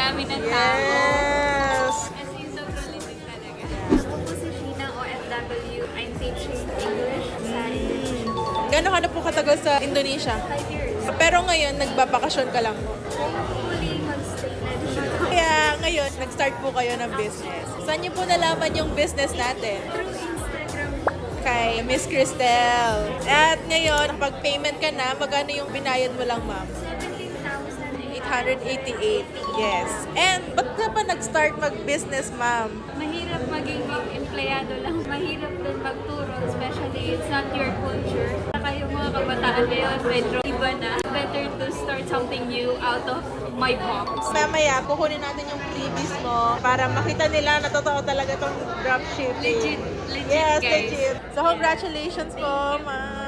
dami ng tao. Yes! As in, sobrang litig talaga. Ako po si Sheena, OFW. I'm teaching English sa Indonesia. Gano'n ka na po katagal sa Indonesia? 5 years. Pero ngayon, nagbabakasyon ka lang po. Hopefully, mag-stay na dito. Kaya ngayon, nag-start po kayo ng business. Saan niyo po nalaman yung business natin? Through Instagram po. Kay Miss Cristel. At ngayon, pag payment ka na, magkano yung binayad mo lang, ma'am? 888. Yes. And ba't ka pa nag-start mag-business, ma'am? Mahirap maging empleyado lang. Mahirap din magturo, especially it's not your culture. Saka yung mga kabataan ngayon, medyo iba na. Better to start something new out of my box. Mamaya, kukunin natin yung freebies mo para makita nila na totoo talaga itong dropshipping. Legit Yes, guys. legit. So, congratulations po, ma'am.